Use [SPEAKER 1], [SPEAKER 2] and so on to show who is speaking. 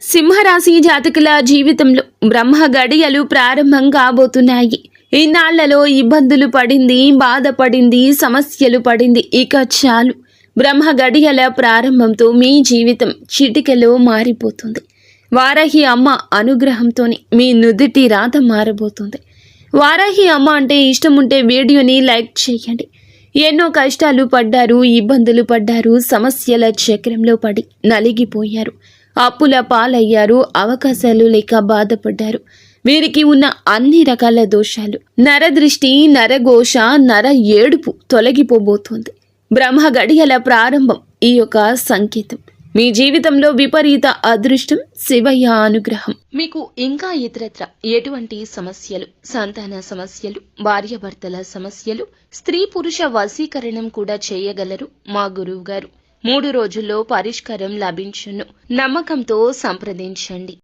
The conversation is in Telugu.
[SPEAKER 1] సింహరాశి జాతకుల జీవితంలో బ్రహ్మ గడియలు ప్రారంభం కాబోతున్నాయి. ఇన్నాళ్లలో ఇబ్బందులు పడింది, బాధపడింది, సమస్యలు పడింది. ఇక చాలు. బ్రహ్మ గడియల ప్రారంభంతో మీ జీవితం చిటికెలో మారిపోతుంది. వారాహి అమ్మ అనుగ్రహంతోని మీ నుదిటి రాత మారబోతుంది. వారాహి అమ్మ అంటే ఇష్టం ఉంటే వీడియోని లైక్ చేయండి. ఎన్నో కష్టాలు పడ్డారు, ఇబ్బందులు పడ్డారు, సమస్యల చక్రంలో పడి నలిగిపోయారు, అప్పుల పాలయ్యారు, అవకాశాలు లేక బాధపడ్డారు. వీరికి ఉన్న అన్ని రకాల దోషాలు, నరదృష్టి, నరఘోష, నర ఏడుపు తొలగిపోబోతోంది. బ్రహ్మ గడియల ప్రారంభం ఈ యొక్క సంకేతం. మీ జీవితంలో విపరీత అదృష్టం, శివయ్య అనుగ్రహం. మీకు ఇంకా ఇతరత్ర ఎటువంటి సమస్యలు, సంతాన సమస్యలు, భార్యాభర్తల సమస్యలు, స్త్రీ పురుష వశీకరణం కూడా చేయగలరు మా గురువు గారు. 3 రోజుల్లో పరిష్కారం లభించును. నమ్మకంతో సంప్రదించండి.